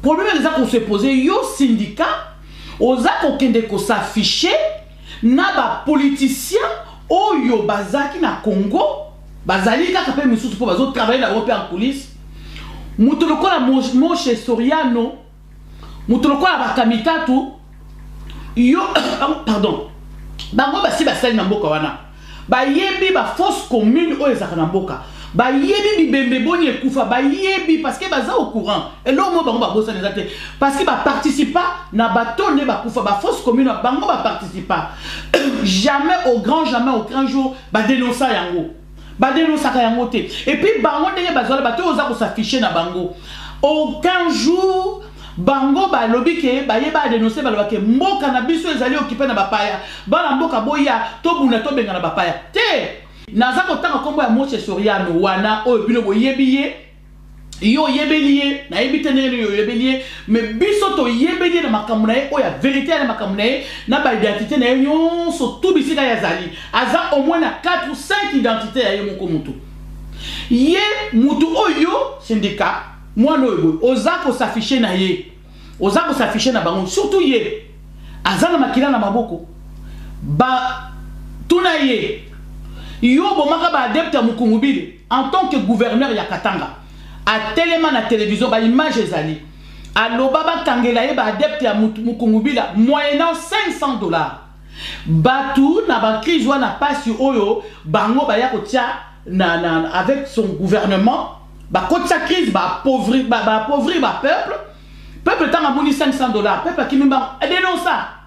problème est qu'on se pose yo syndicat oza kokende ko s'afficher na ba politicien oyo bazaki na Congo bazali kaka pe misusu po bazo travailler na Europe en coulisses mutu lokola Moshe Soriano mutu lokola Bakamitatu yo pardon bango basi basali na mboka wana bayebi ba force commune oyo ezaka na mboka bayebi bibembe boni ekufa bayebi parce que baza au courant et là mo bango babosa nezate parce que ba participa na batonde bakufa ba force commune bango ba participa jamais au grand jour ba dénoncer yango ba dénoncer yango te et puis bango ndenge bazola bato oza ko s'afficher na bango aucun jour bango ba lobby ke ba yeba dénoncer ba lobake mboka na biso ezali occupé na bapaya bana mboka boya to buna to benga na bapaya te naza kotanga kombo ya Moshe Soriano wana oyo bino boyebiye yo yebeliye na yebite nene yo yebeliye mais biso to yebeliye na makambo na ye oyo ya vérité na makambo na ye na ba identité na ye nyonso tout bisika ya zali aza au moins na 4 ou 5 identités ya ye moko mutu ye mutu oyo syndicat mwana oyo oza ko s'afficher na ye oza ko s'afficher na bango surtout ye aza na makila na maboko ba tuna ye yo bomaka ba adepte ya Mukungubile en tant que gouverneur ya Katanga a tellement na télévision ba image ezali aloba ba kangela ye ba adepte ya Mukungubile moyennant $500 batu na ba crise wana pasi oyo bango ba ya kotia na avec son gouvernement ba kotia crise ba appauvrir ba peuple tanga moni $500 peuple qui memba dénonça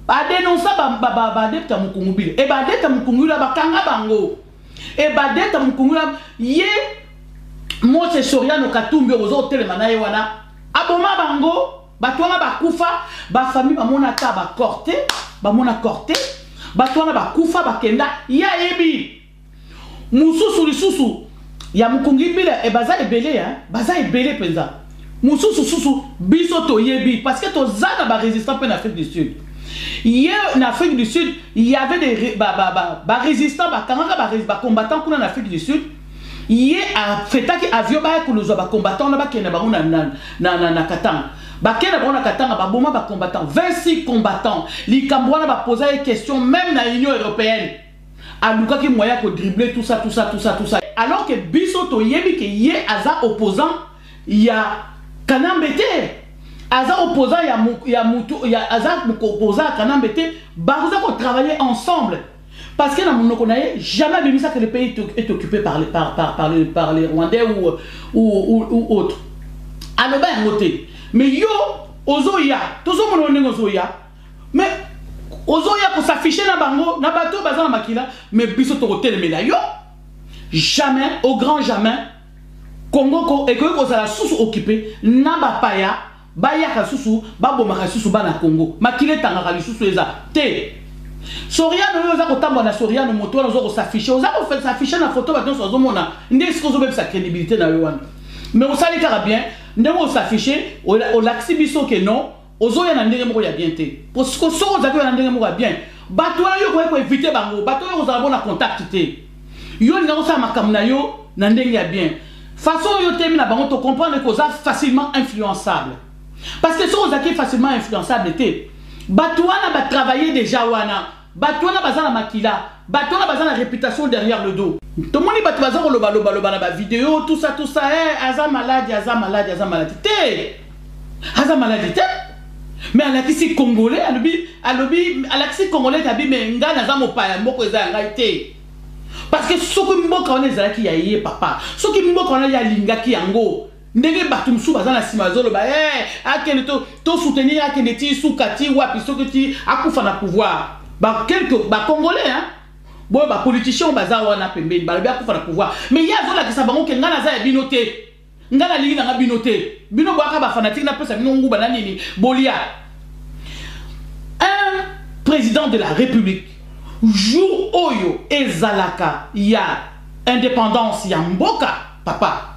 ba dénonça ba adepte ya Mukungubile et ba adepte ya Mukungubile ba kanga bango et ba adepte ya Mukungubile ye Moshe Soriano Katumbi ozo telema na ye wana aboma bango batwana bakufa ba famille ba mona ta ba corté batwana bakufa bakenda ya yebi mususu lisusu ya Mukungubile e baza ebele penza mususu susu biso to yebi parce que to zana ba résistant en Afrique du Sud. Hier en Afrique du Sud, il y avait des résistants, des combattants en Afrique du Sud. Hier, à Fetaki, avion, nous avons combattants na Katanga. Katanga, combattants, 26 combattants. Les Cambouana va poser des questions, même dans l'Union européenne. À Luka qui moyen pour dribbler tout ça. Alors que Bissoto Yebi, qui y est opposant, il y a Kanambete. Aza opposant Aza opposant à Kanambete, barouza qu'on travailler ensemble. Parce que nous connaissons jamais vu ça que le pays est occupé par les Rwandais ou autres. Alors ben côté. Mais yo ozoya, tous ozoya, mais ozoya pour s'afficher na bango, na bateau bazan na makila, mais biso to hotel mais là yo jamais au grand jamais Congo et que ça la sous occupé na bapaya Bayaka susu, babomaka susu bana Congo. Makile tangaka susu eza. Te. Soriano oza kotamba na Soriano moto oza ko s'afficher, oza ko faire s'afficher na photo ba donso ozomona. Ndé ce ko zo sa crédibilité na yo wana. Mais on sali kara bien, ndé on s'afficher, o laxi biso ke non, ozo ya na ndenge moko ya bien te. Parce que so oza ko ya na ndenge moko ya bien. Bato yo ko éviter bango, bato yo oza bona contact te. Yo nga ko sa makamna yo na ndenge ya bien. Façon yo temi na bango to comprendre que oza facilement influençable. Parce que si on est facilement influençable, Batouana va travailler déjà wana. Batouana va dans makila. Batouana va dans la réputation derrière le dos. Tout le monde va dans la vidéo, tout ça, aza maladie. Aza maladie, mais à la kisi congolais, à la kisi congolais, mais ngana za mopaya, moko eza ngaite. Parce que ce que mboka on est qui yaye papa, ce qui mboka on a linga ki yango. Ndenge batu msu bazana simazolo ba akene to soutenir akene ti soukati wapi sokoti akufa na pouvoir ba quelques ba congolais hein bon ba politiciens baza wana pembeni ba akufa na pouvoir mais ya zola ki sabango ke ngana za ya binoté ngana lingi na binoté bino bwaka ba fanatique na pesa bino nguba na nini bolia un président de la République jour oyo ezalaka ya indépendance ya mboka papa.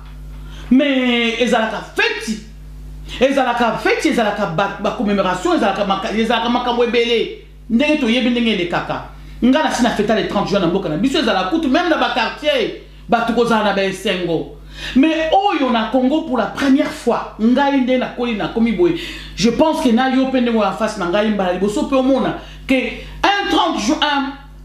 Mais ezalaka fête, ezalaka ba commémoration, ezalaka makambo ebele. Ndenge to yebi ndenge le kaka. Ngana sina fêta le 30 juin na mboka na biso ezalaka kutu même na ba quartier, ba tukoza na ba esengo. Mais oh, on a Congo pour la première fois. Ngaïnde na koli na komi boy. Je pense que na yo pende wa face na ngaïmba liboso pe omona que un 30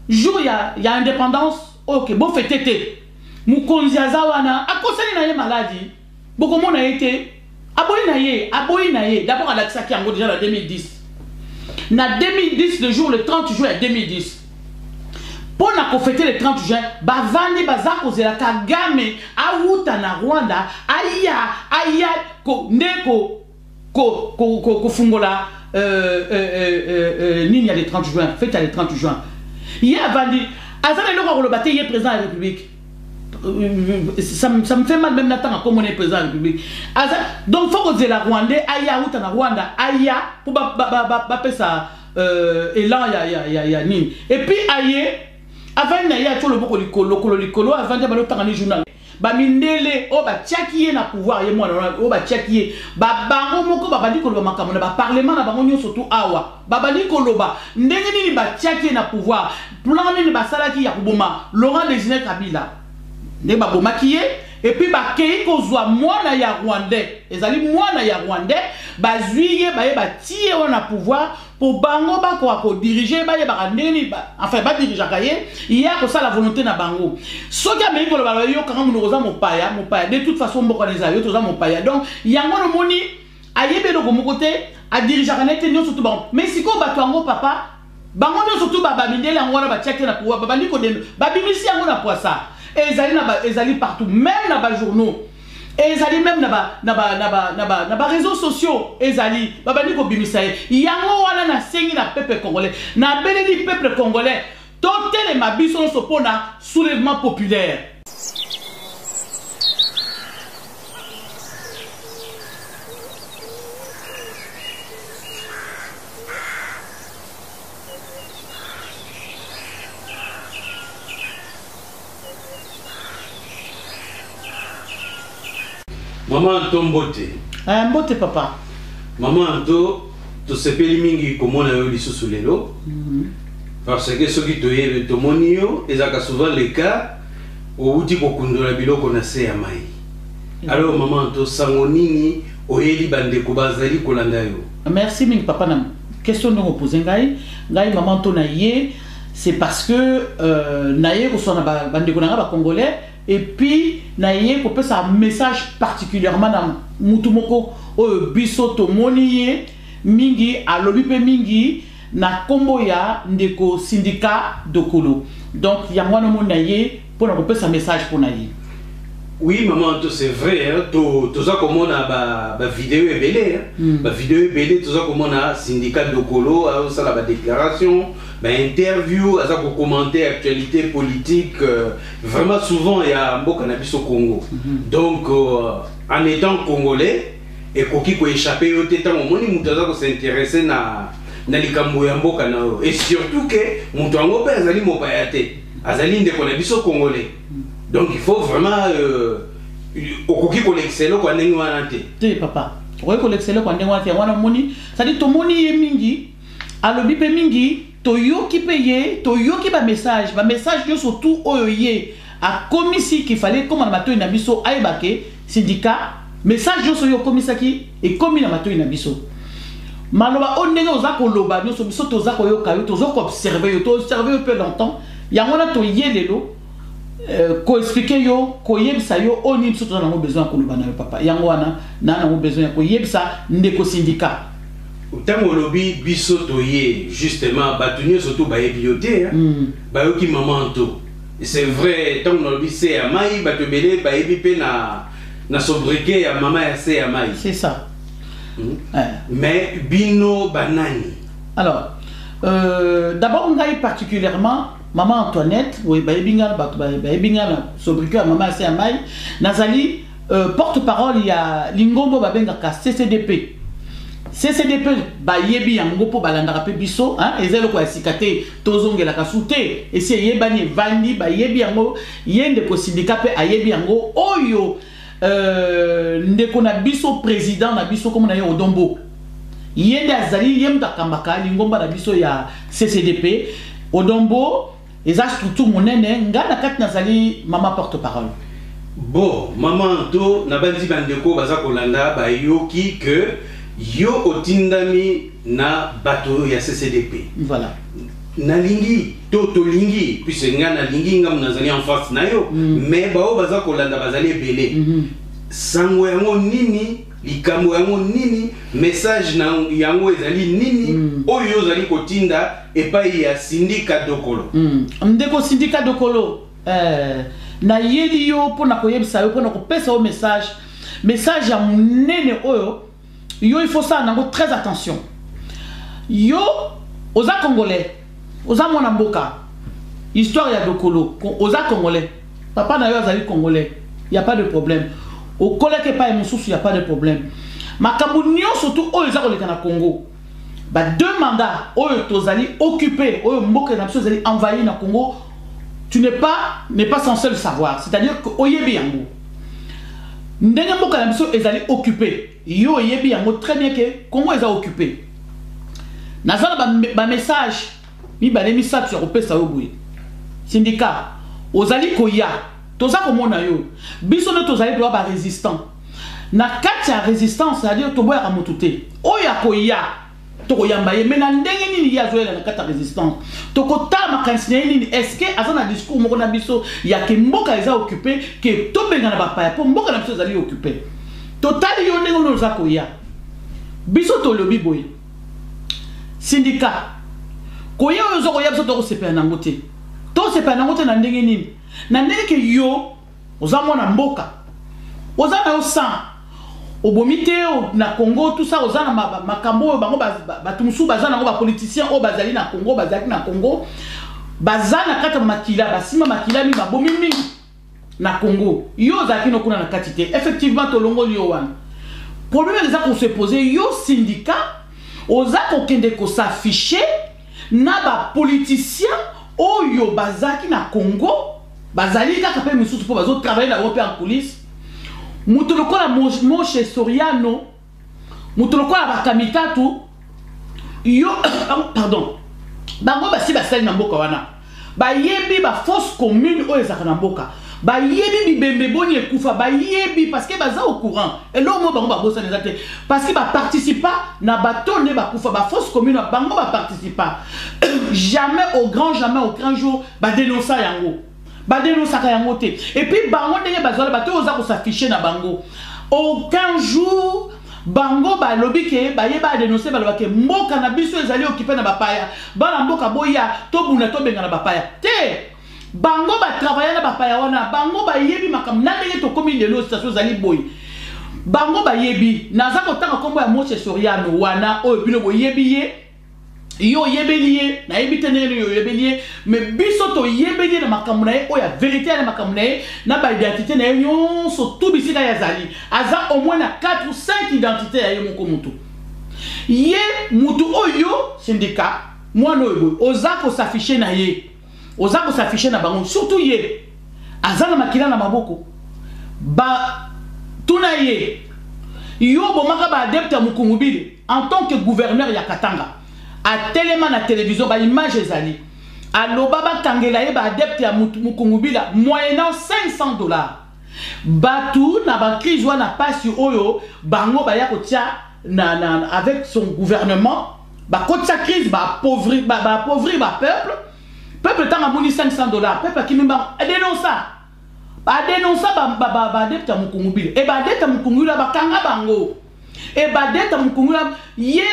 jour il y a indépendance. OK, bon fêter. Mukonzi azawana akosani na ye maladie. Boko mona été aboyi na ye. D'abord à la Tsaki yango déjà en 2010. Na 2010 le jour le 30 juin 2010. Pour na fêter le 30 juin, bavandi bazako zela Kagame awuta na Rwanda aya ndeko ko fungola nini ya le 30 juin, fête le 30 juin. Ya bandi azana loko ko bate ye président de la République. Ça me fait mal même d'attendre comme on est président de la République. Donc faut que zela Rwandais aya awuta na Rwanda aya pour ba pesa élan ya nini. Et puis aye avant na ya tolo boko likolo avant de balo tangani journal ba mindele o ba tiaki na pouvoir ye mwana o ba tiaki ba bango moko ba bandi ko ba makamona ba parlement na bango nyoso surtout awa ba bandi ko loba ndenge nini ba tiaki na pouvoir plan nini ba salaki ya kuboma Laurent Désiré Kabila ne ba bomaki ye et puis ba kei ko zwa mwana ya Rwandais ezali mwana ya Rwandais ba zuiye ba ye ba tie na pouvoir pour bango ba ko diriger ba ye ba ndeni ba enfin ba diriger kaye il y a que ça la volonté na bango soki a ko ba yo quand mu roza mopaya de toute façon mboko les ayo toza mopaya donc yango no moni ayebe do ko mo côté a diriger kana te nyo surtout bon mais siko ba to ngo papa bango nyo surtout ba mindele yango na ba check na pouvoir ba liko de ba bimisi yango na poisa et ezali partout même na ba journaux et ezali même na ba réseaux sociaux ezali babandi ko bimisa yango wana na sengi na peuple congolais na beleli peuple congolais totele mabiso so pona soulèvement populaire. Maman Anto Mbote. Mbote papa. Maman Anto, to sepeli mingi komona yo lisusu lelo. Parce que ceux qui toyebe tomoni yo, ezaka souvent le cas au uti kokundola biloko na se ya mai. Alors maman Anto sango nini oyeli bande ko bazali kolanda yo. Merci mingi papa na question de poser ngai maman Anto na ye c'est parce que na ye ko sona bande ko na ba congolais. Et puis, naïe ko pesa un message particulièrement dans mutumoko o biso to moniye mingi alobi pe mingi na kombo ya ndeko syndicat dokolo. Donc yangwana mo naïe pour na ko pesa message pour naïe. Oui maman, c'est vrai, hein, tout ça comme on a ba vidéo et belé, ba vidéo et belé, tout ça comme on a syndicat de Colo, ça la déclaration, ba interview, ça pour commenter actualité politique, vraiment souvent il y a un beau cannabis au Congo. Donc en étant congolais et koki ko échapper au tétan au moni mutaza ko s'intéresser na likambo ya mboka na et surtout que mutango pe azali mopayate, azali nde cannabis au congolais. Donc il faut vraiment okoki ko l'excellent ko ndenge wana te. Te papa. Okoki ko l'excellent ko ndenge wana te wana moni, ça dit to moni ye mingi, alobi pe mingi, to yoki pe ye, to yoki ba message yo surtout oyo ye a komisi qu'il fallait comme na mato na biso aibake syndicat, message yo so yo komisaki et komi na mato na biso. Maloba o ndenge oza ko loba nyo so biso toza ko yoka yo tozo ko observer yo peu longtemps. Yangona to ye lelo ko expliquer yo ko yebisa yo oni biso toza na besoin ko loba na yo papa yango wana na besoin ko yebisa ndeko syndicat utango lobi biso toye justement batunye surtout ba ebioté ba yoki maman Anto c'est vrai tant lobi c'est ya mai ba tobele ba ebi pe na sobriquet ya maman ya c'est ya mai c'est ça. Mais bino banani alors d'abord ngai particulièrement maman Antoinette, oui, baebinga sobriquet maman Aséamai, Nazali, porte-parole, il y a Lingombo Babengaka, CCDP. CCDP, bayebi yango po balandarape biso, hein, ezelo ko asikate, tozonge la kasute, et c'est yebani vandi, bayebi yango, yende ko syndicat pe ayebi yango, oyo, ndeko na biso président na biso comme na yo Odombo. Yende azali yemta kambaka, Lingomba na biso ya CCDP, Odombo. Et ça structure monene ngana kat nazali maman porte-parole. Bon, maman to na bandi bandeko baza kolanda ba yoki que yo otindami na bato ya CCDP. Voilà. Na lingi to lingi puisque nga na lingi ngam nazali en face na yo mais bao baza kolanda bazali belé. Sango yango nini likambo yango nini message na yango ezali nini oyo zali kotinda epai ya syndicat dokolo. Ndeko syndicat dokolo na yeli yo pona koyebisa yo pona kopesa o message ya munene oyo yo il faut ça nango très attention. Yo oza congolais, oza mwana mboka. Histoire ya dokolo, oza congolais. Papa na yo azali congolais. Il y a pas de problème. Au collègue pas il y a pas de problème. Makambu nyo surtout oyo za koleka na Congo. Ba 2 mandats oyo tozali occupé, oyo mboka na biso zali envahi na Congo. Tu n'es pas censé le savoir. C'est-à-dire que oyebi yango. Ndenge mboka na biso ezali occupé. Yo oyebi yango très bien que Congo est occupé. Nazala ba message mi ba demisa sur opesa obuye. Syndicat ozali koya. Toza komona yo. Biso ne tozali doit ba résistant. Na kati ya résistance, c'est-à-dire to boya kamutute. Oya koya. Toko yambaye mena ndenge nini ya zoela na kata résistance toko ta makansine nini est-ce que azana discours moko na biso ya ke mboka eza occupé ke to benga na bapaya po mboka na biso ezali occupé total yo ndenge no za koya biso to lobi boy syndicat koya yo zo koya biso to ko sepela na ngote to sepela na ngote na ndenge nini na ndenge ke yo ozamwa na mboka ozana yo sang Obomite na Congo tout ça ozana makambo bango batumusu bazana ngo ba politiciens o bazali na Congo bazali na Congo bazana kata makila basima makila mi babomi mingi na Congo yo zaki no kuna na katite effectivement to longo yo wana problème les qu'on se poser yo syndicat oza ko kende ko s'afficher na ba politiciens o yo bazaki na Congo bazali kaka pe misusu po bazo travailler na Europe en coulisses. Mutolokola Moshe Soriano, mutolokola Bakamitatu, yo, pardon, bango basi basali na mboka wana, ba yebi ba force commune o ezaka na mboka, ba yebi bibembe boni ekufa, ba yebi parce que baza au courant, et là mo bango ba bossa nezate, parce que ba participa na bato ne ba kufa, ba force commune bango ba participa, jamais au grand jour, ba dénoncer yango. Et puis bango ndenge bazala bato oza ko s'afficher na bango aucun jour bango ba lobby ke ba yeba dénoncer ba lobake mboka na biso ezali occupé na bapaya bana mboka boya to buna to benga na bapaya te bango ba travailler na bapaya wana bango ba yebi makam na ndenge to komi de lo station zali boy bango ba yebi naza ko tanga kombo ya Moshe Soriano wana o bino bo yebi ye yo yebeliye na yebite nene yo yebeliye mais biso to yebeliye na makambo na ye o ya vérité na makambo na ye na ba identité na ye nyonso tout bisika ya zali aza au moins na 4 ou 5 identités ya ye moko mutu ye mutu oyo syndicat mwana oyo oza ko s'afficher na ye oza ko s'afficher na bango surtout ye aza na makila na maboko ba tuna ye yo bomaka ba adepte ya Mukungubile en tant que gouverneur ya Katanga à tellement la télévision ba image ezali aloba ba kangela ye ba adepte ya Mukungubila moyennant $500 batu na ba crise wana pasi oyo bango ba ya kotia na avec son gouvernement ba kotia crise ba appauvrir ba peuple tanga moni $500 peuple qui memba dénoncer ba adepte ya Mukungubila et ba adepte ya Mukungubila ba kanga bango et ba adepte ya Mukungubila ye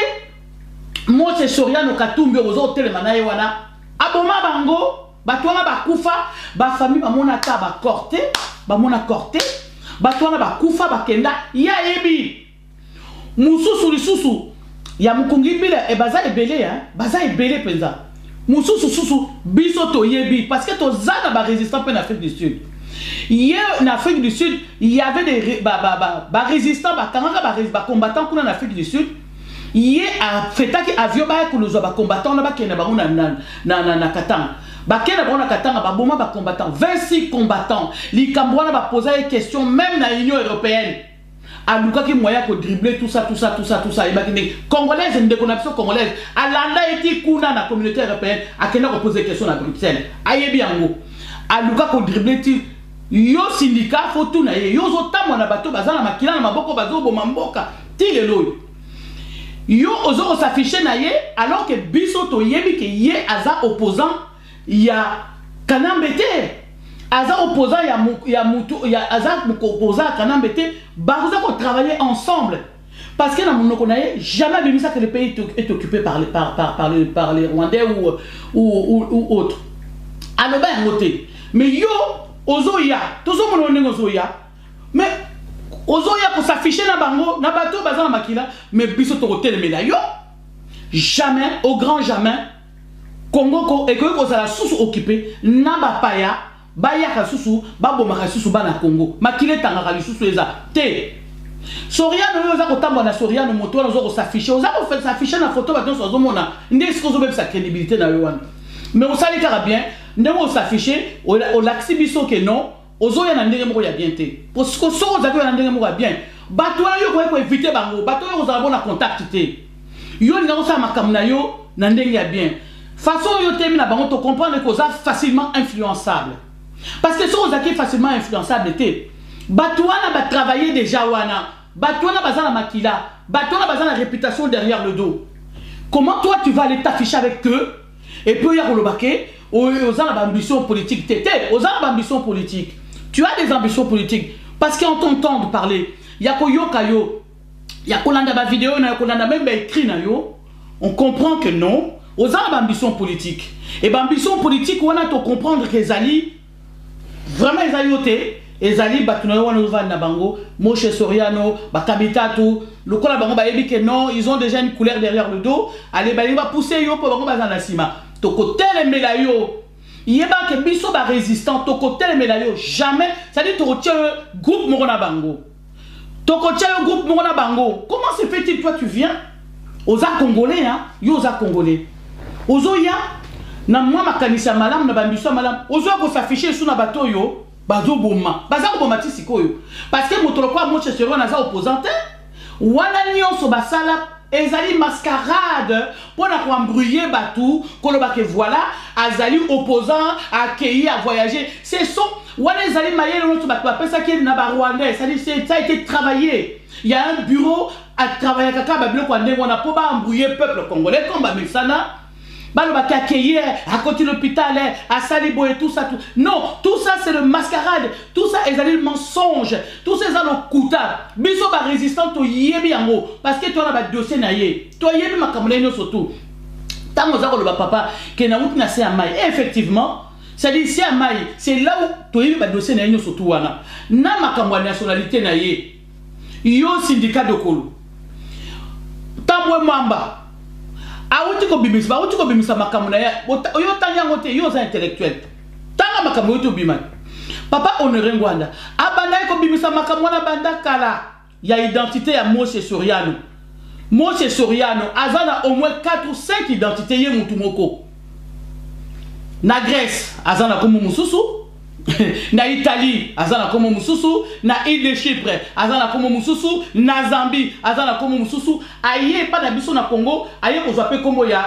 Moshe Soriano Katumbi ozo telema na ye wana aboma bango batwana bakufa ba famille bamona ta ba corté batwana bakufa bakenda ya yebi mususu lisusu ya Mukungubila e baza ebele baza ebele penza mususu biso to yebi parce que to zana ba résistant en Afrique du Sud hier en Afrique du Sud il y avait des résistants ba combattants kuna en Afrique du Sud. Yé a fait que avion ba ko lozo ba combattant na ba kena ba na Katanga ba kena ba na Katanga ba boma ba combattant 26 combattants li kambwana ba poser des questions même na Union européenne a luka ki moya ko dribbler tout ça et ba kene congolaise ndeko na biso congolaise alanda eti kuna na communauté européenne a kena ko poser des questions na Bruxelles ayebi yango a luka ko dribbler ti yo syndicat faut tout na ye yo zo tamwa na bato bazana makila na maboko bazo boma mboka ti lelo yo ozo s'afficher na ye alors que biso to yebi ke ye aza opposant ya Kanambete aza opposant ya mutu ya aza opposant Kanambete baza ko travailler ensemble parce que dans mon okonaye jamais bien ça que le pays est occupé par les Rwandais ou autres alors ben voter mais yo ozoya tozo mon ozoya mais ozoya pour s'afficher na bango na bato bazana makila mais biso to hotel mais là yo jamais au grand jamais Congo ko et que ça la sous occupé na ba paya ba ya ka susu ba boma ka susu ba na Congo makile tangaka li susu eza te Soriano yo za ko tamba na Soriano moto na zo ko s'afficher oza ko faire s'afficher na photo bato so zo mona ndesi ko zo be sa crédibilité na yo wana mais on sali kara bien ndemo s'afficher o laxi biso que non ozoya na ndenge moko ya bien te parce que so oza ko na ndenge moko ya bien bato yo ko éviter bango bato yo za bona contact te yo nga ko sa makamu na yo na ndenge ya bien façon yo temi na bango to comprendre que oza facilement influençable parce que so oza ki facilement influençable te bato wana ba travailler déjà wana bato wana bazana makila bato wana bazana réputation derrière le dos comment toi tu vas aller t'afficher avec eux et puis ya kolobake aux ambitions politiques aux ambitions politiques tu as des ambitions politiques parce qu'on t'entend parler ya koyoka yo ya kolanda ba vidéo na kolanda même ba écrit na yo on comprend que non aux ambitions politiques et ba ambition politique on a to comprendre que ezali vraiment ezali yote ezali batu na wana ova na bango Moshe Soriano bakabitatu lokola bango ba yebi que non ils ont déjà une couleur derrière le dos allez ba va pousser yo pour bango bazana sima to kotel melayo yeba ke biso ba résistant to kotel melayo jamais ça dit to retient groupe morona bango to retient groupe morona bango comment se fait-il toi tu viens aux congolais hein yo aux congolais ozoya na moi makanisa malam na bambiso malam ozo ko s'afficher sous na bato yo bazo boma baza ko bomati sikoyo parce que moto lokwa Moshe Soriano naza opposant wana nyonso basala ezali mascarade pour na ko embrouiller batou koloba ke voilà azali opposant accueilli à voyager c'est son wana ezali mayele notre bato pesa ki na ba Rwandais ça dit ça a été travaillé il y a un bureau à travailler kaka ba biloko ndenge wana pour ba embrouiller peuple congolais comme ba mesana baloba ki accueillir à côté de l'hôpital à Salibo et tout ça tout non tout ça c'est le mascarade tout ça ezali le mensonge tout ça c'est le kuta biso ba résistant to yebi yango parce que toi na ba dossier na ye to yebi makamule no surtout tango za ko loba papa ke na wuti na se amai effectivement c'est dit c'est amai c'est là où to yebi ba dossier na ye surtout wana na makamwa nationalité na ye yo syndicat de Kolo tamwe mamba auti ko bimisa makamu na ya oyo tanyango te yo za intellectuel tanga makamu yo to bima papa Honoré Ngwanda abanda ko bimisa makamu na banda kala ya identité ya Moshe Soriano azana au moins 4 ou 5 identités ye mutu moko na Grèce azana komo mususu na Italie azana komo mususu na île de Chypre azana komo mususu na Zambie azana komo mususu aye pa na biso na Congo aye ko zwape komo ya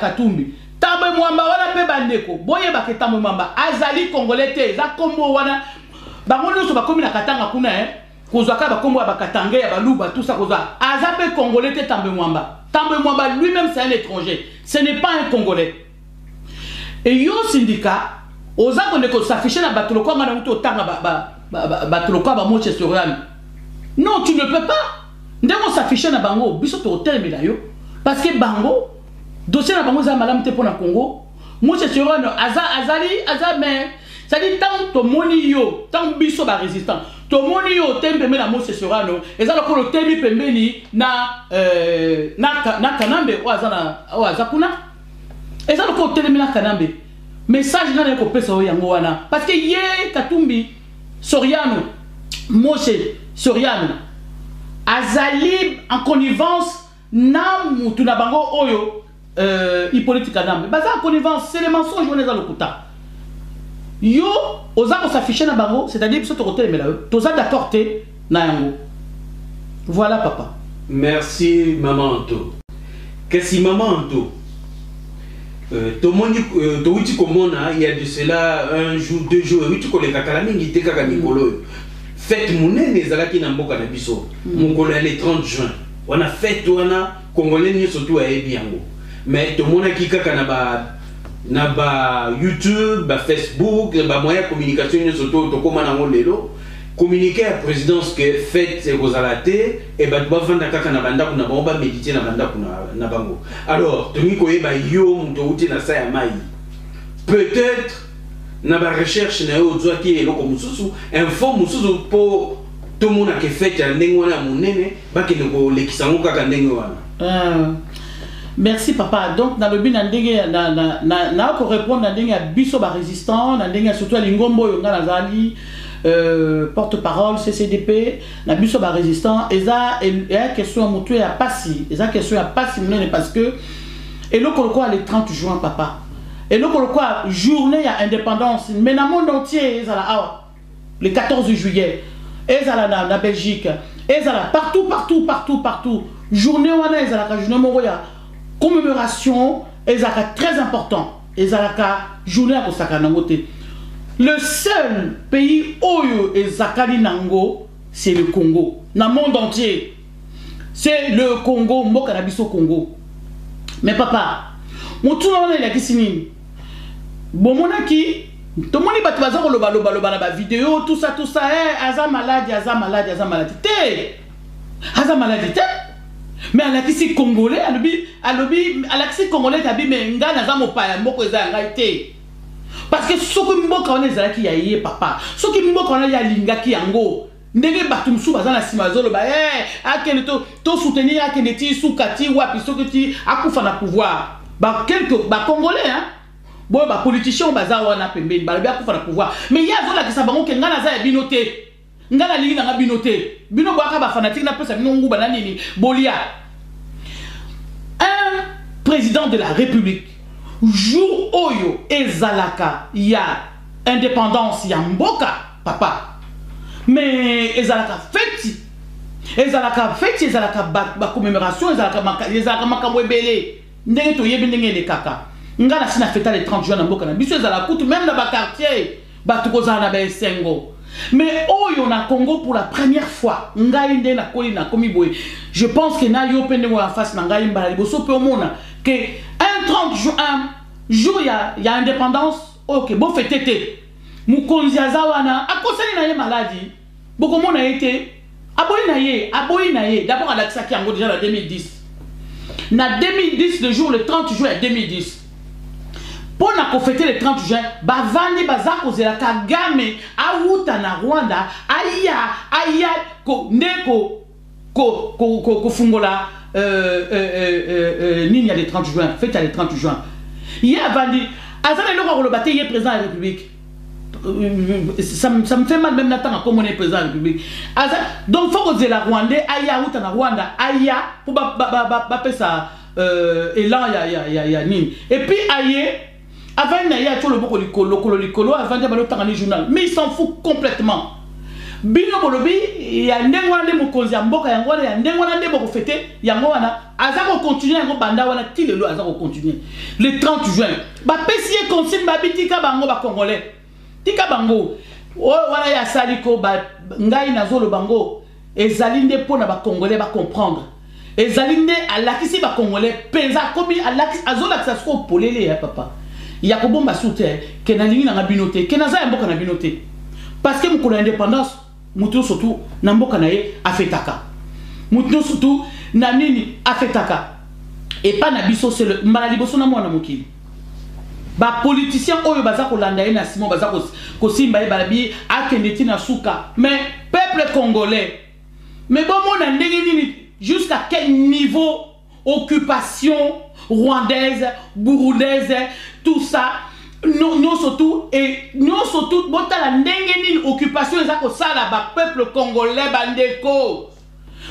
Katumbi tambe mwamba wana pe bandeko boye ba ketambe mwamba azali congolais te za kombo wana bango nyonso bakomi na Katanga kuna ko zwaka ba kombo ba Katanga ya baluba tout ça ko za azape congolais te tambe mwamba lui-même c'est un étranger ce n'est pas un congolais et yo syndicat oza ko s'afficher na batuloko ngana muto tanga batuloko ba Moshe Soriano non tu ne peux pas ndemo s'afficher na bango biso to terme la yo parce que bango dossier na bango za malam te pona Congo Moshe Soriano azali mais ça dit tant to moni yo tant biso ba résistant to moni yo tembe me na Moshe Soriano ezala ko lo temi pembeni na Kanambe o azakuna ezala ko temi na Kanambe message na ko pesa o yango wana parce que ye Katumbi Soriano Moshe Soriano azali en connivence na mutu na bango oyo Hippolyte Kanambe baza en connivence c'est les mensonges on est dans le kuta yo oza ko s'afficher na bango c'est-à-dire biso to ko telemela toza d'accord te na yango voilà papa merci maman Anto kasi maman Anto tout le monde dit comment il y a de cela un jour, 2 jours, oui, tu connais Kakalami, il était Kakanikolo. Fête Mounen, les Alaki Namboka Nabiso, mon collègue le 30 juin. On a fait, on a Congolais, surtout à Ebiango. Mais tout le monde qui a YouTube, Facebook, moyen de communication, surtout au Lelo. Communiquer à la présidence que fête c'est Rosalate et bah tu vas vendre kaka na banda kuna ba méditer na banda kuna na bango. Alors tu ko yeba yo muto uti na sa ya mai. Peut-être na ba recherche na yo zwa ki eloko mususu info mususu po tout le monde a fait ya ndenge wana munene ba ke ko lekisango kaka ndenge wana. Merci papa. Donc dans le but na ko répondre na ndenge ya biso ba résistant na ndenge surtout à lingombo yo ngana zali porte-parole CCDP na biso ba résistant eza question mutu ya pasi eza question ya pasi munene parce que eloko quoi le 30 juin papa eloko quoi journée ya indépendance mais na monde entier eza la le 14 juillet eza la na Belgique eza la partout journée wana eza la journée moko ya commémoration eza très important eza la journée ya kosaka nango te. Le seul pays où Ezakali Nango, c'est le Congo. Dans le monde entier, c'est le Congo, Mokanabiso Congo. Mais papa, mon tour est là qui signe. Bon, mon aki, tout le monde est pas loba vidéo, tout ça, aza malade. Aza malade, mais à la qui congolais, à la qui congolais, mais ngana za mopaya, moko eza ngaite. Parce que ce que mboka on ezala ki yaye papa ce que mboka on ya linga ki yango ndenge batu msu bazana simazolo ba akene to soutenir akene ti sukati wapi ce que ti akufa na pouvoir ba quelques ba congolais hein bon ba politiciens baza wana pembeni ba bien akufa na pouvoir mais ya zola ki sabango ke ngana za ya binoté ngana lingi na binoté bino bwaka ba fanatique na pesa bino nguba na nini bolia un président de la République jour oyo ezalaka ya indépendance ya mboka papa mais ezalaka fête ezalaka ba commémoration ezalaka makambo ebele ndenge toyebi ndenge le kaka ngana sina fêta le 30 juin na mboka na biso ezalaka kutu même na ba quartier batu kozala na ba esengo mais oyo na Congo pour la première fois ngai nde na koli na komi boye je pense que na yo pende wa face na ngai mbala liboso pe omona que un 30 juin jour il y a indépendance ok bon fêté mukonzi azawana akosani na ye maladie boko mona été aboyi na ye d'abord à qui yango déjà en 2010 na 2010 le jour le 30 juin 2010 pour na fêter le 30 juin bavandi bazako zela Kagame awuta na Rwanda aya ko ndeko ko fungola nini ya le 30 juin fête le 30 juin il y a vandi azana loko le bataille président de la République ça me fait mal même n'attendre comme on est président de la République donc faut que la Rwandais aya uta na Rwanda aya pour ba pesa élan ya nini et puis aye avant na ya tout le boko likolo avant de balo tanga journal mais il s'en fout complètement bino bolobi ya ndengo ande mukonzi ya mboka yango ya ndengo ande boko fêter yango wana azako continuer yango banda wana tilelo azako continuer le 30 juin ba pesier consigne ba bitika bango ba congolais tika bango wana ya saliko ba ngai nazolo bango ezalinde pona ba congolais ba comprendre ezalinde alakisi ba congolais penza komi alakisi azola kisa sko polele ya papa ya ko bomba soute ke na lingi na binoté ke na za mboka na binoté parce que mukolo indépendance mutu surtout na mboka na ye afetaka mutu surtout na nini afetaka et pas na biso c'est le mbala liboso na mwana mokili ba politicien oyo baza ko landa ye na Simon baza ko simba ye balabi akendeti na suka mais peuple congolais mais bon mona ndenge nini jusqu'à quel niveau occupation rwandaise burundaise tout ça nous surtout botala ndenge nini occupation eza ko sala ba peuple congolais bandeko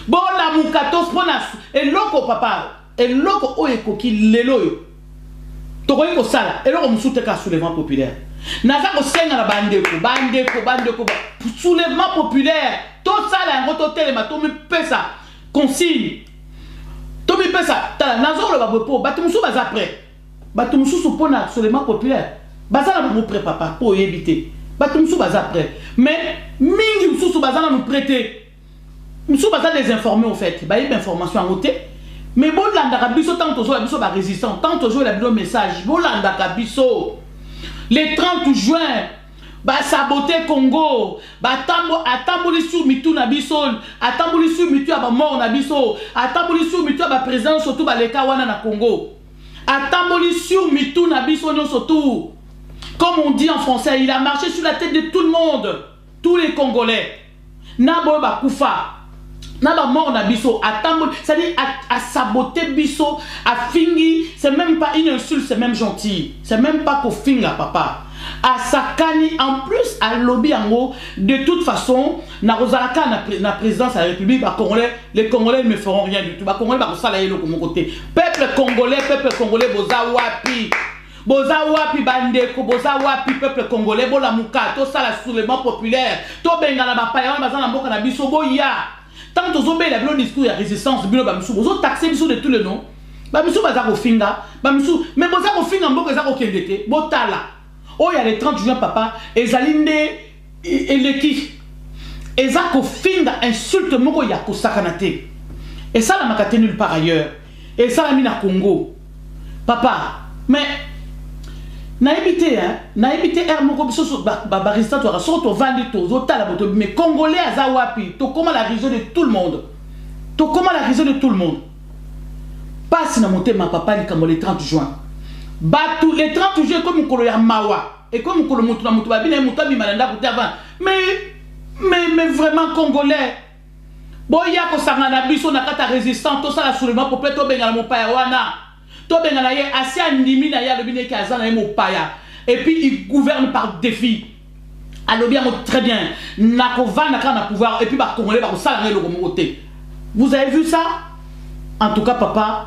bola mukatos pona eloko papa eloko oyo ekoki lelo yo tokoyi ko sala eloko musute ka soulèvement populaire naza ko senga na bandeko soulèvement populaire to sala yango to telema to mi pesa consigne to mi pesa tala nazo lo ba bopo batu musu baza prêt bato mususu pona absolument populaire bazala bango prêt papa pour éviter bato mususu baza prêt mais mingi mususu bazala nous prêter mususu bazala les informer au fait ba yeba information en côté mais bon landaka biso tant tozo la biso ba résistant tant tozo la biso message bon landaka biso le 30 juin ba saboter Congo ba atamboli sur mitu na biso atamboli sur mitu ba mort na biso atamboli sur mitu ba présence surtout ba leka wana na Congo atamboli sur mitu na biso surtout comme on dit en français il a marché sur la tête de tout le monde tous les Congolais na bo ba kufa na ba mort na biso atamboli c'est-à-dire à saboter biso à fingi c'est même pas une insulte c'est même gentil c'est même pas ko finga papa à sakani en plus à lobby en haut de toute façon na rozalaka na présidence de la République ba Congolais les Congolais ne me feront rien du tout ba Congolais ba sala yelo comme côté peuple congolais boza wapi bandeko boza wapi peuple congolais bola muka to sala soulèvement populaire to bengala ba paya baza na mboka na biso boya tant to zombe la bilo discours ya résistance bilo ba musu bozo taxer biso de tout le nom ba musu baza ko finga ba musu mais boza ko finga mboka za ko kendete botala. Oh, il y a le 30 juin, papa, et Zalinde et l'équipe. Et ça, qu'on finga insulte moko ya ko sakanate. Et ça, la makate nulle part ailleurs. Et ça, la mine à Congo. Papa, mais, na évité, air moko biso barista to raso to vandi to zota la boto, mais Congolais à Zawapi, to comment la raison de tout le monde. To comment la raison de tout le monde. Passe na monté ma papa le 30 juin. Batou les 30 juillet comme Mukolo ya Mawa et comme Mukolo Mutuna Mutuba bine Mutabi Malanda côté avant mais vraiment congolais boya ko sangana biso na kata résistant to ça la soulèvement populaire to bengala mopaya wana to bengala ye asi andimi na ya lobine ki azana ye mopaya et puis il gouverne par défi alors bien très bien na ko vana kana pouvoir et puis ba congolais ba ko sala ngelo ko côté vous avez vu ça en tout cas papa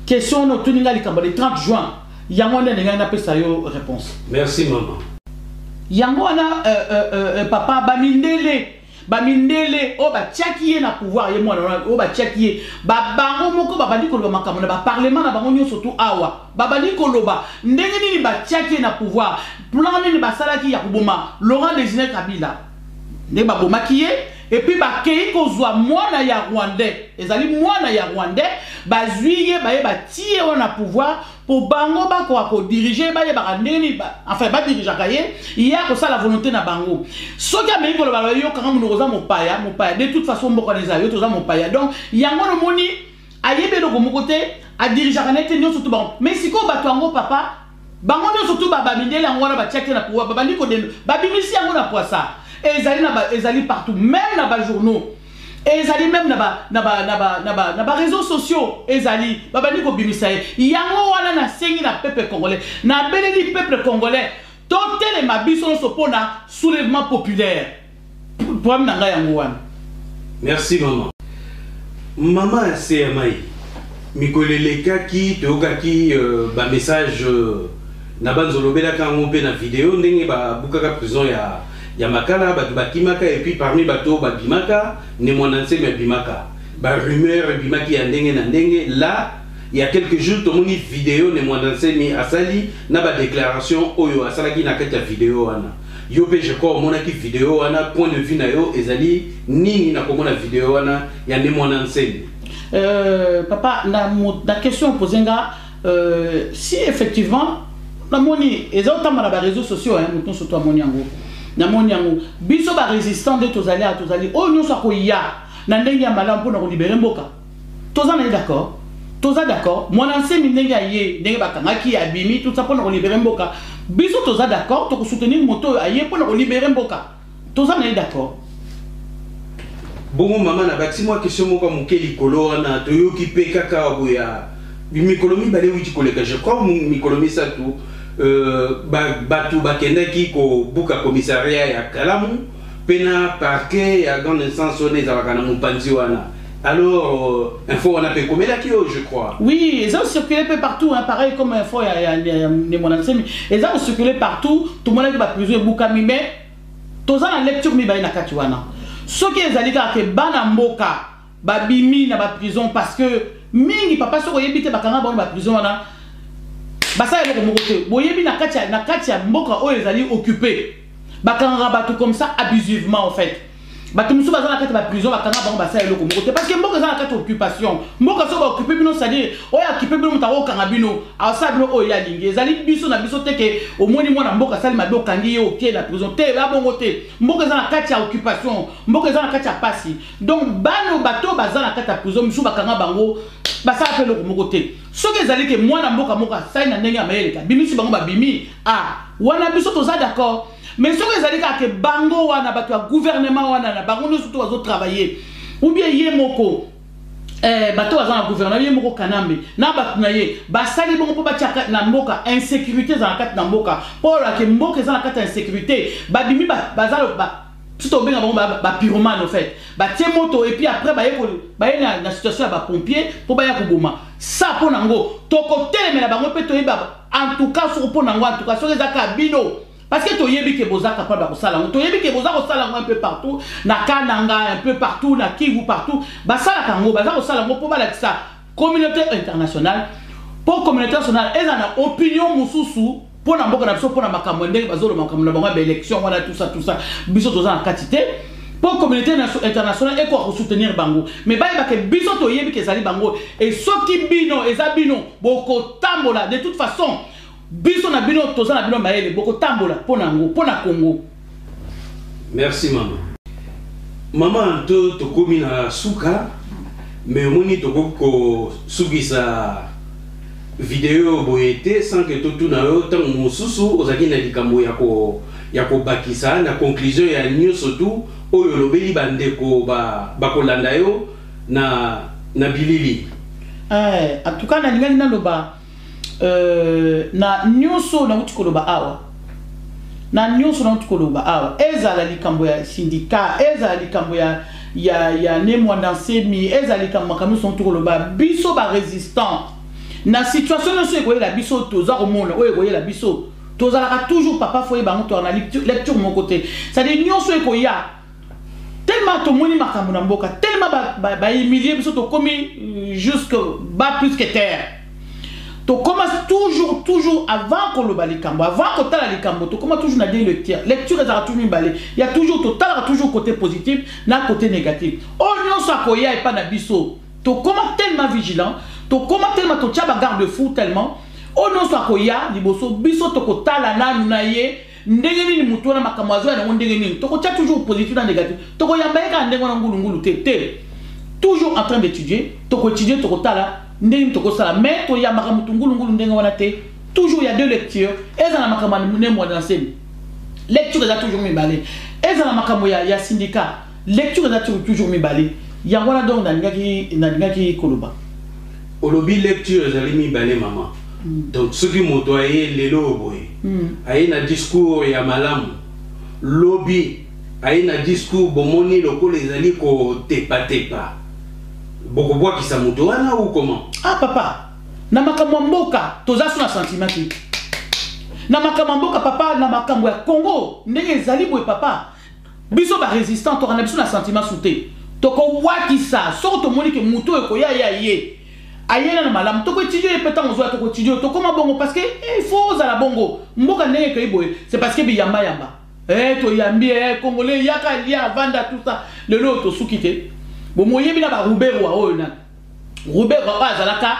question no tuninga likamba le 30 juin. Yango na nenga pesa yo réponse. Merci maman. Yango na papa bamindele o ba tiaki na pouvoir ye mwana o ba tiaki ba bango moko ba bandi ko loba makambo na ba parlement na bango nyo surtout awa ba bandi ko loba ndenge nini ba tiaki na pouvoir plan nini ba salaki ya kuboma Laurent Désiré Kabila ne ba bomaki ye et puis ba kei ko zwa mwana ya Rwandais ezali mwana ya Rwandais ba zuiye ba ye ba tie wana pouvoir pour bango ba ko diriger ba ye ba ndeni enfin ba diriger kaye il y a que ça la volonté na bango soki amei ko lo ba yo kanga muno koza mopaya de toute façon mboko les ayo toza mopaya donc yango no moni ayebe do ko mokote a diriger kana te nyo surtout bango mais siko bato yango papa bango nyo surtout ba mindele yango na ba tiaki na pouvoir ba ndiko de ba bimisi yango na poisa et ezali partout même na ba journaux et ezali même na ba réseaux sociaux ezali babandi ko bimisa yango wana na sengi na peuple congolais na beleli peuple congolais totele mabiso so pona soulèvement populaire pour nanga yango wana. Merci maman. Maman CMI mikoleleka ki tokaki ba message na banzolobela kango pe na vidéo ndenge ba bukaka prison ya makala batu bakimaka et puis parmi bato babimaka ne monanse me bimaka ba rumeur bimaki ya ndenge na ndenge là il y a quelques jours tout moni vidéo ne monanse mi asali na ba déclaration oyo asalaki na kati ya vidéo wana yo pe je crois mona ki vidéo wana point de vue na yo ezali nini na komona vidéo wana ya ne monanse papa la question posée si effectivement na moni ezotama na ba réseaux sociaux hein muton surtout amoni yango na moni yango biso ba résistant de tozali o nyonso akoya na ndenge ya malamu mpona ko libérer mboka toza na d'accord toza d'accord mwana nsemi ndenge aye ndenge bakangaki ya bimi tout ça mpona ko libérer mboka biso toza d'accord to ko soutenir moto aye mpona ko libérer mboka toza na d'accord. Bongo maman na bati moi question moko moke likolo wana toyoki pe kaka boya mikolomi bale witi koleka je crois mikolomi ça tout batu bakendaki ko buka commissariat ya Kalamu pena parquet ya grande instance on est à Mopanzi wana alors info on a pe komelaki je crois. Oui, ils ont circulé peu partout hein, pareil comme info il y a des monansemi ils ont circulé partout tout le monde qui va prison buka mais toza na lecture mi ba na kati wana soki ezali kaka bana mboka babimi na ba prison parce que mingi papa soko yebite bakanga ba prison wana basa eloko moko te boyebi na kati ya mboka oyo ezali occupé bakanga bato comme ça abusivement en fait bato musu baza na kati ba prison bakanga bango basa eloko moko te parce que mboka eza na kati occupation mboka so ba occupé bino c'est-à-dire oyo occupé bino mutako kanga bino asa bino oyo ya lingi ezali biso na biso te ke omoni mwana mboka sali mabe okangi ye otie na prison te ba bongo te mboka eza na kati ya occupation mboka eza na kati ya pasi donc bano bato baza na kati ya prison musu bakanga bango basa pe eloko moko te soki ezali ke mwana mboka moka sai na ndenge ya mayeleka bimisi bango babimi wana biso toza d'accord. Mais ce que ça dit que bango wana bato ya gouvernement wana na bango no surtout bazo travailler ou bien ye moko bato baza na gouvernement ye moko kanambe na bato na ye basali bongo po batia na mboka insécurité za na kati na mboka pour la ke mboka za na kati insécurité babimi bazalo surtout benga bango ba pyromane en fait batie moto et puis après baye na situation ya ba pompier po baya koboma ça po nango toko telemela bango pe toyeba en tout cas sur po nango en tout cas sur les akabino. Parce que tu yebi ke boza capable de sala, tu yebi ke boza ko sala un peu partout, na Kananga un peu partout, na Kivu partout, ba sala kango, ba za ko sala pour ba la ça communauté internationale, pour communauté nationale, ils ont opinion mususu pour na mboka na biso pour na makambo ndenge bazolo makambo na bango ba élection wala tout ça biso toza en quantité pour communauté internationale et quoi soutenir bango mais ba ke biso to yebi ke zali bango et soki bino ezabino boko tambola de toute façon biso na bino toza na bino mayele boko tambola pona ngo pona Congo. Merci maman to komi na suka mais moni to ko sugisa vidéo boyete sans que tout na yo tant mususu ozaki na likambo ya ko bakisa na conclusion ya nyonso tout oyo lobeli bandeko ba kolanda yo na bilili en tout cas na lingali na loba na nyonso na utikoloba awa na nyonso na utikoloba awa ezala likambo ya syndicat ezala likambo ya nemwanda nsemi ezala likambo makambo so utikoloba biso ba résistant na situation nyonso ekoyela biso toza komona oyo ekoyela biso tozalaka toujours papa foye bango to na lecture mon côté c'est-à-dire nyonso ekoya tellement tomoni makambo na mboka tellement ba humilier biso to komi jusque bas plus que terre. Tu commences toujours avant qu'on le bali cambo, avant qu'on t'a la cambo, tu commences toujours à dire lecture. Lecture est toujours balé. Il y a toujours toujours côté positif, na côté négatif. Oh non, ça koya et pas na biso. Tu commences tellement vigilant, tu commences tellement tu tiens garde-fou tellement. Oh non, ça koya liboso biso to kota la na nunaye. Ndenge ni mutu na makamwazo na ndenge ni. Tu tiens toujours positif na négatif. Tu koya baika ndenge na ngulu te. Toujours en train d'étudier, tu étudier tu kota la ndenge toko sala mais to ya makamu ngulu ndenge wana te toujours il y a deux lectures ezana makamu ne moi danser lecture est toujours mibale ezana makamu ya syndicat lecture est toujours mibale ya wana donc na ngaki koloba olobi lecture ezali mibale maman donc ce qui moto aye lelo boye aye na discours ya malamu lobby aye na discours bomoni lokolo ezali ko tepa boko bois qui sa moto wana ou comment papa na makambo mboka toza suna sentiment ki na makambo mboka papa na makambo ya Congo ndenge ezali boye papa biso ba résistant to na biso na sentiment souté to ko waki sa so to moni ke muto e ko ya ye ayena na malamu to ko étudier petant ozo to ko étudier to comment bongo parce que il faut za la bongo mboka ndenge ke boye c'est parce que biyamba to yambi congolais yaka lia vanda tout ça le lot to soukité. Bon, moi, je suis là, Robert Zalaka,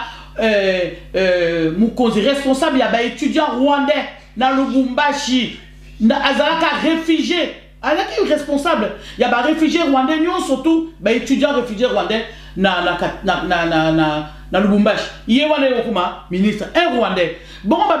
responsable, il y a des étudiants rwandais dans le Lubumbashi, Azalaka réfugié, Azalaka responsable, il y a des réfugiés rwandais, surtout, des étudiants réfugiés rwandais dans le Lubumbashi. Il y a un ministre, un rwandais. Bon, on va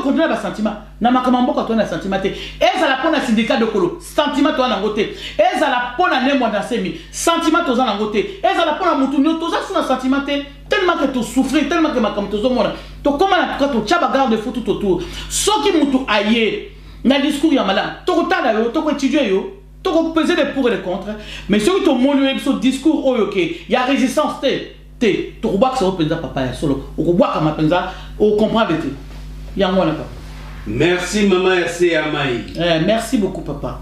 continuer à sentiment. Na makambo quand on a sentiment te. Et ça la pona syndicat de kolo. Sentiment to na ngote. Et ça la pona ne moi dans semi. Sentiment to na ngote. Et ça la pona mutu no to ça sur sentiment te. Tellement que tu souffres, tellement que makambo to zomona. To comment en tout cas to chaba garde fou tout autour. So ki mutu aye. Na discours ya malin. To kotala yo, to ko étudier yo. To ko peser les pour et les contre. Mais celui to mono episode discours OK. Il y a résistance te. Tu vois que ça représente papa solo. Tu vois que ma penza, on comprend bien. Merci maman, merci Amaï. Merci beaucoup papa.